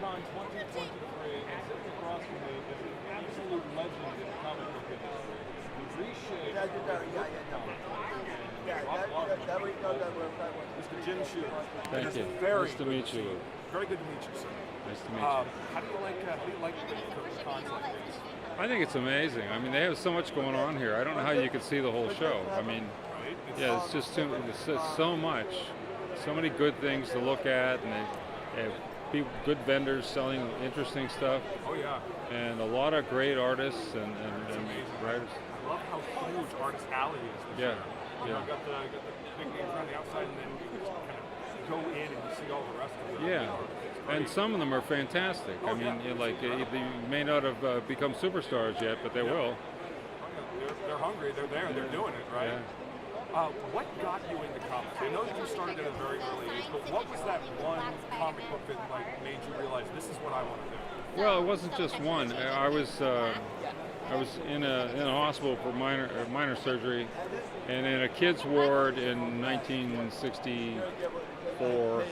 MegaCon 2023 and sitting across from me is an absolute legend in the comic book industry. He's reshaped Mr. Jim Shooter. Thank you. Very Nice to meet you. Very good to meet you, sir. Nice to meet you. How do you like cons like this? I think it's amazing. I mean, they have so much going on here. I don't know how you could see the whole show. I mean, yeah, it's just so much. So many good things to look at, and they have people, good vendors selling interesting stuff. Oh yeah. And a lot of great artists and writers. I love how huge Artist Alley is this year. Yeah. You got the big names on the outside, and then you just kind of go in and you see all the rest of it. Yeah. And some of them are fantastic. Oh, I mean, yeah. they may not have become superstars yet, but they will. They're hungry. They're there. They're doing it, right? Yeah. What got you into comics? I know that you started at a very early age, but what was that one comic book that made you realize this is what I want to do? Well, it wasn't just one. I was in a hospital for minor surgery, and in a kids ward in 1964.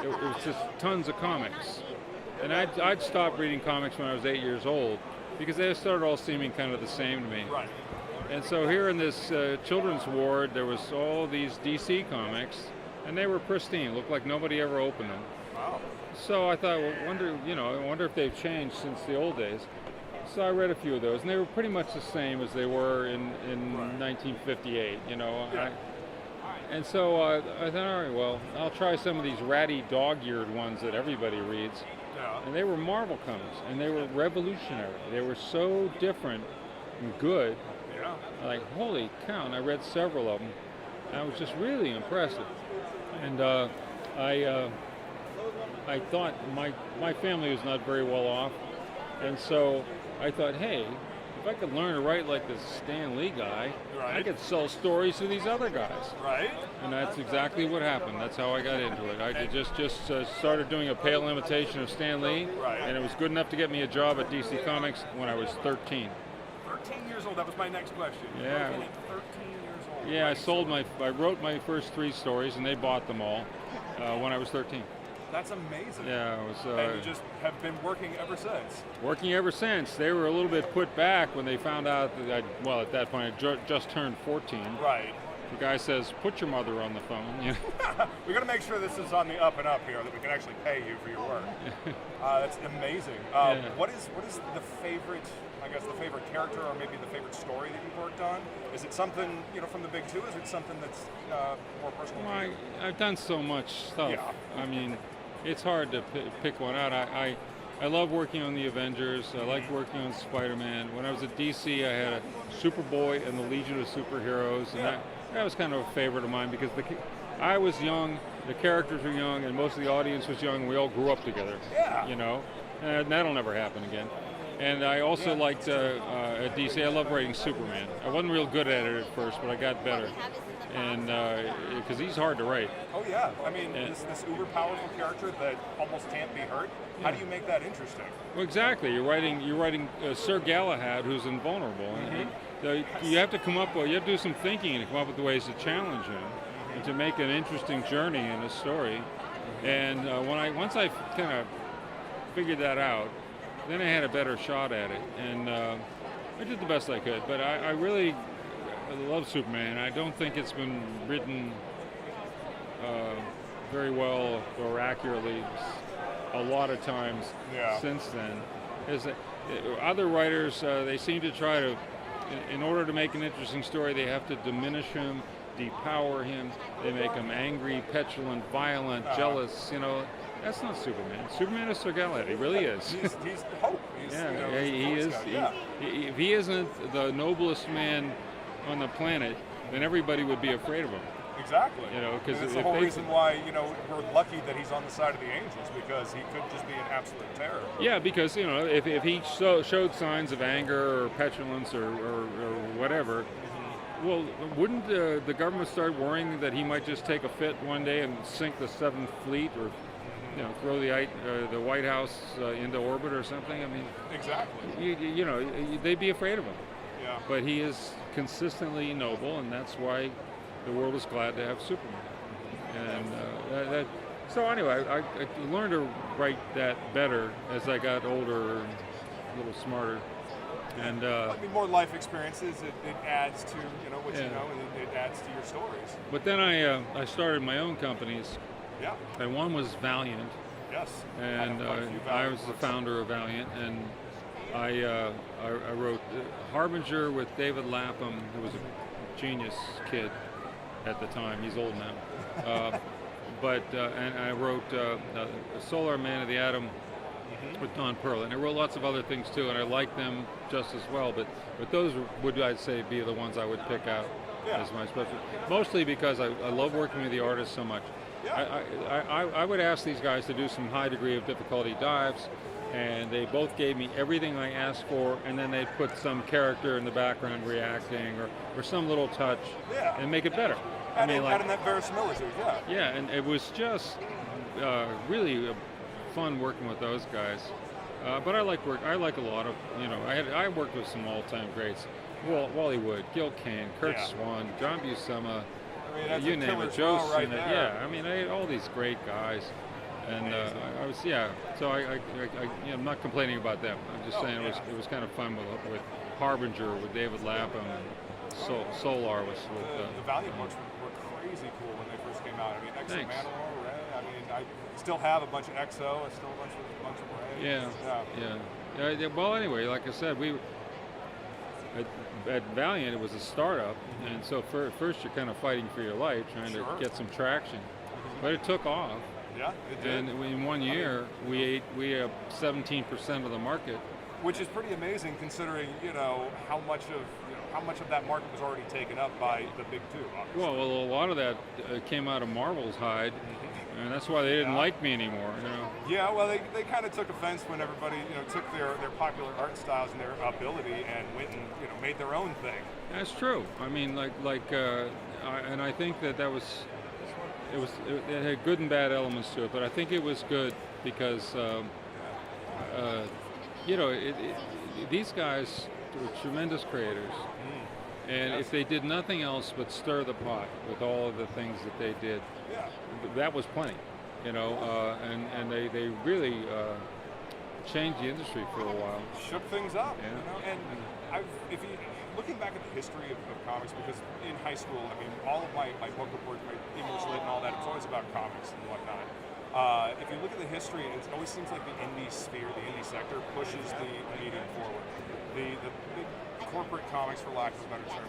It was just tons of comics, and I'd stopped reading comics when I was 8 years old because they started all seeming kind of the same to me. Right. And so here in this children's ward, there was all these DC comics, and they were pristine. Looked like nobody ever opened them. Wow. So I thought, well, I wonder if they've changed since the old days. So I read a few of those, and they were pretty much the same as they were in 1958. Yeah. And so I thought, all right, well, I'll try some of these ratty dog-eared ones that everybody reads. Yeah. And they were Marvel comics, and they were revolutionary. They were so different and good. Yeah. Like, holy cow, and I read several of them. And I was just really impressive. And I thought my family was not very well off, and so I thought, hey, if I could learn to write like this Stan Lee guy, I could sell stories to these other guys. Right. And that's exactly what happened. That's how I got into it. I just started doing a pale imitation of Stan Lee, and it was good enough to get me a job at DC Comics when I was 13. 13 years old. That was my next question. Yeah. 13 years old. Yeah, I wrote my first 3 stories, and they bought them all when I was 13. That's amazing. Yeah, it was. And you just have been working ever since. Working ever since. They were a little bit put back when they found out that at that point I just turned 14. Right. The guy says, "Put your mother on the phone." We got to make sure this is on the up and up here, that we can actually pay you for your work. That's amazing. What is the favorite? I guess the favorite character, or maybe the favorite story that you've worked on? Is it something from the big two? Is it something that's more personal? Well, I've done so much stuff. Yeah. I mean, it's hard to pick one out. I love working on the Avengers. I like working on Spider-Man. When I was at DC, I had a Superboy and the Legion of Superheroes, and that was kind of a favorite of mine because I was young, the characters were young, and most of the audience was young. And we all grew up together. Yeah. And that'll never happen again. And I also liked at DC. I love writing Superman. I wasn't real good at it at first, but I got better. And because he's hard to write. Oh yeah, I mean this uber powerful character that almost can't be hurt. How do you make that interesting? Well, exactly. You're writing Sir Galahad, who's invulnerable. And you have to you have to do some thinking and come up with ways to challenge him and to make an interesting journey in a story. And once I kind of figured that out, then I had a better shot at it, and I did the best I could. But I really love Superman. I don't think it's been written very well or accurately a lot of times since then. Other writers, they seem to try to, in order to make an interesting story, they have to diminish him, depower him. They make him angry, petulant, violent, jealous. That's not Superman. Superman is Sir Galahad. He really is. He's hope. He is. If he isn't the noblest man on the planet, then everybody would be afraid of him. Exactly. Because that's the whole reason why we're lucky that he's on the side of the angels, because he could just be an absolute terror. Yeah, because if he showed signs of anger or petulance or whatever. Well, wouldn't the government start worrying that he might just take a fit one day and sink the 7th Fleet, or throw the White House into orbit or something? I mean, exactly. They'd be afraid of him. Yeah. But he is consistently noble, and that's why the world is glad to have Superman. And So anyway, I learned to write that better as I got older and a little smarter. And I mean, more life experiences, it adds to what Yeah. you know, and it adds to your stories. but then I started my own companies, Yeah. and one was Valiant, Yes. and have quite a few I Valiant was the books. founder of Valiant, and I wrote Harbinger with David Lapham, who was a genius kid at the time. He's old now. And I wrote Solar Man of the Atom with Don Pearl, and I wrote lots of other things too, and I like them just as well. But those would, I'd say, be the ones I would pick out Yeah. as my special. Mostly because I love working with the artists so much. Yeah. I would ask these guys to do some high degree of difficulty dives, and they both gave me everything I asked for, and then they put some character in the background reacting or some little touch Yeah. and make it better. Adding that verisimilitude, yeah. Yeah, and it was just really fun working with those guys. But I like a lot of, I worked with some all-time greats. Wally Wood, Gil Kane, Kurt Yeah. Swan, John Buscema, I mean, that's you a name killer's it, Joe row right Sinnott. there. Yeah, I mean, I had all these great guys. And I was, so I'm not complaining about them. I'm just saying yeah. it was kind of fun with Harbinger, with David Lapham, and Solar was with... The Valiant books were crazy cool when they first came out. I mean, Exo Thanks. Mandalore, Ray. I mean, I still have a bunch of Exo. I still have a bunch of Ray. Yeah. Well, anyway, like I said, at Valiant it was a startup, and so first you're kind of fighting for your life, trying to Sure. get some traction. But it took off, Yeah, it did. and in 1 year we have 17% of the market. Which is pretty amazing considering, how much of that market was already taken up by the big two, obviously. Well, a lot of that came out of Marvel's hide, and that's why they didn't like me anymore. Yeah, well, they kind of took offense when everybody, took their popular art styles and their ability and went and, made their own thing. That's true. I mean, and I think that it had good and bad elements to it, but I think it was good because, these guys were tremendous creators, and if they did nothing else but stir the pot with all of the things that they did, Yeah. that was plenty, and they really changed the industry for a while. Shook things up, Yeah. and if you looking back at the history of comics, because in high school, I mean, all of my book reports, my English lit and all that, it's always about comics and whatnot. If you look at the history, it always seems like the indie sphere, the indie sector, pushes the medium forward. The big corporate comics, for lack of a better term,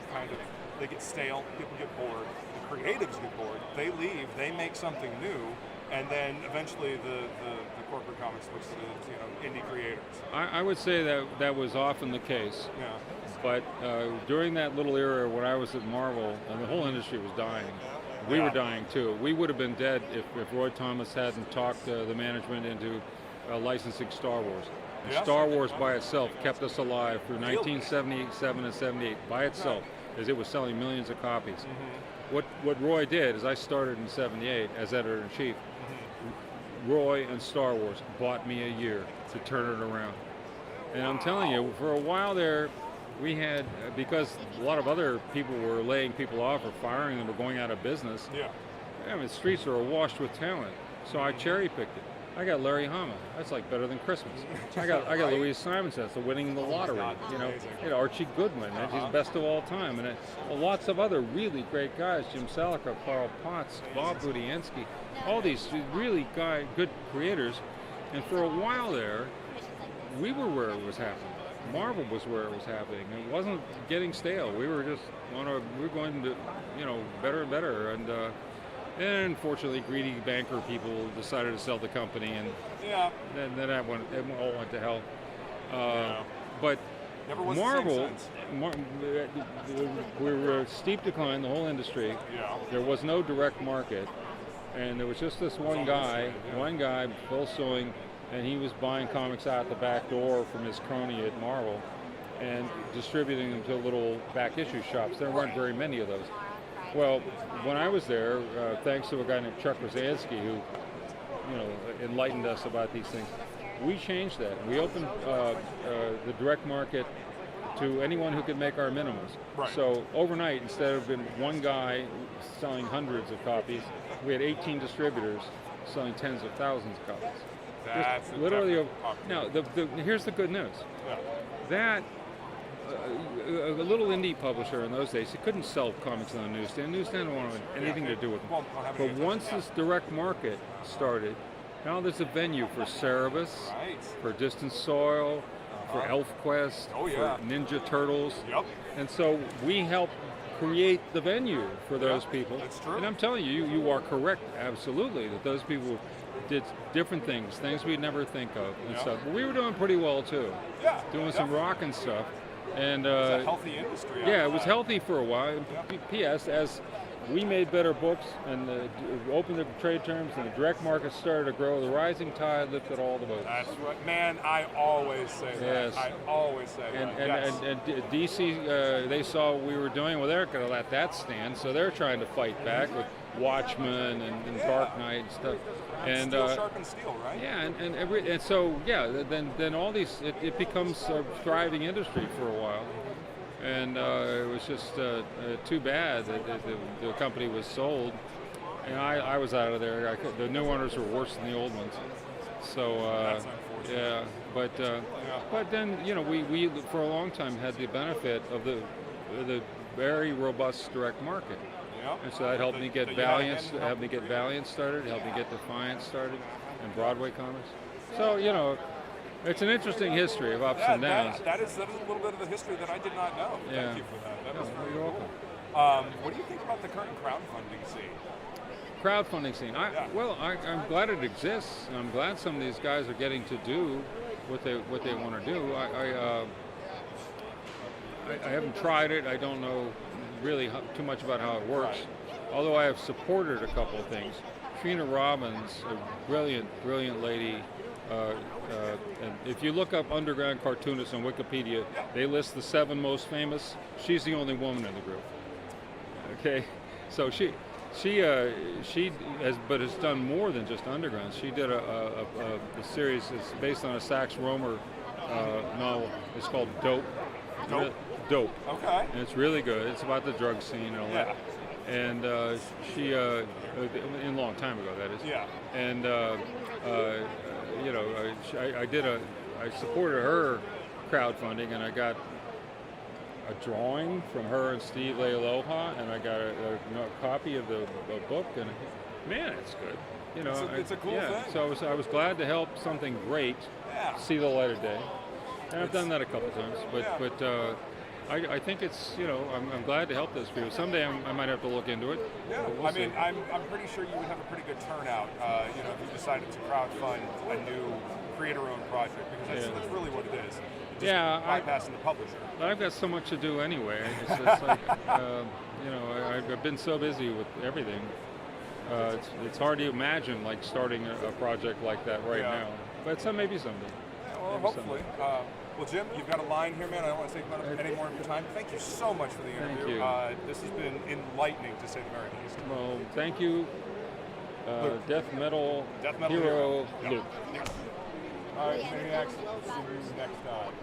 they get stale, people get bored, the creatives get bored, they leave, they make something new, and then eventually the corporate comics looks to indie creators. I would say that was often the case. Yeah. But during that little era when I was at Marvel, and the whole industry was dying, we were dying too. We would have been dead if Roy Thomas hadn't talked the management into licensing Star Wars. And Yeah. Star Wars by itself kept us alive through 1977 and 78 by itself, as it was selling millions of copies. What Roy did is I started in 78 as editor-in-chief. Roy and Star Wars bought me a year to turn it around. And I'm telling you, for a while there, we had, because a lot of other people were laying people off or firing them or going out of business, Yeah. I mean, the streets are awash with talent. So I cherry-picked it. I got Larry Hama. That's like better than Christmas. I got Louise Simonson. That's winning the lottery. amazing. Archie Goodman. He's best of all time. And lots of other really great guys. Jim Salica, Carl Potts, Bob Budiansky. All these really good creators. And for a while there, we were where it was happening. Marvel was where it was happening. It wasn't getting stale. We were just going to, better and better. And unfortunately, greedy banker people decided to sell the company, and then that all went to hell. But Never was Marvel, the same we were a steep decline, the whole industry. Yeah. There was no direct market, and there was just this one guy, Phil Sewing, and he was buying comics out the back door from his crony at Marvel and distributing them to little back issue shops. There weren't very many of those. Well, when I was there, thanks to a guy named Chuck Rosansky, who, enlightened us about these things, we changed that. We opened the direct market to anyone who could make our minimums. Right. So overnight, instead of one guy selling hundreds of copies, we had 18 distributors selling tens of thousands of copies. That's Just literally. definite Now, here's the good news. Yeah. That a little indie publisher in those days, he couldn't sell comics on the newsstand. Newsstand didn't want anything to do with them. Won't have But any once attention, this direct market started, now there's a venue for Cerebus, Right. for Distant Soil, for ElfQuest, Oh, yeah. for Ninja Turtles. Yep. And so we help create the venue for those Yeah, people. that's true. And I'm telling you, you are correct, absolutely, that those people did different things we'd never think of and Yeah. stuff. But we were doing pretty well too, Yeah. doing some definitely. rocking stuff. And It's a healthy industry. yeah, out it was there. healthy for a while. Yeah. P.S. As we made better books and opened the trade terms and the direct market started to grow, the rising tide lifted all the boats. That's what, man, I always say Yes. that. I always say And, that. Yes. and DC, they saw what we were doing. Well, they're not going to let that stand, so they're trying to fight back with Watchmen and Dark Knight and stuff. And steel sharpens steel, right? yeah, and so yeah, then all these it becomes a thriving industry for a while, and it was just too bad that the company was sold, and I was out of there. The new owners were worse than the old ones, so That's unfortunate. yeah, but then we for a long time had the benefit of the very robust direct market. Yep. And so that helped me get the Valiant, United helped me get Valiant started, helped me get Defiant started, and Broadway comics. So it's an interesting history of ups and downs. That is a little bit of the history that I did not know. Yeah. Thank you for that. That was very You're cool. welcome. What do you think about the current crowdfunding scene? Crowdfunding scene. Yeah. I'm glad it exists. And I'm glad some of these guys are getting to do what they want to do. I haven't tried it. I don't know really too much about how it works. Although I have supported a couple of things. Trina Robbins, a brilliant lady. And if you look up underground cartoonists on Wikipedia, they list the 7 most famous. She's the only woman in the group. Okay, so she has done more than just underground. She did a series. It's based on a Sax Rohmer novel. It's called Dope. Dope. Okay. And it's really good. It's about the drug scene and all that. And she, in a long time ago, that is. Yeah. And I supported her crowdfunding, and I got a drawing from her and Steve Lealoha, and I got a copy of the book, and man, it's good. It's a cool thing. So I was glad to help something great see the light of day, and I've done that a couple times. But I think it's I'm glad to help those people. Someday I might have to look into it. Yeah, We'll see. I'm pretty sure you would have a pretty good turnout. If you decided to crowdfund a new creator-owned project, because that's really what it is. Just bypassing the publisher. But I've got so much to do anyway. It's like I've been so busy with everything. It's hard to imagine like starting a project like that right now. But maybe someday. Yeah, well, Maybe hopefully. Well, Jim, you've got a line here, man. I don't want to take any more of your time. Thank you so much for the interview. Thank you. This has been enlightening, to say the very least. Well, thank you, Death Metal Death Metal Hero Luke. Luke. All right, Maniacs. See you next time.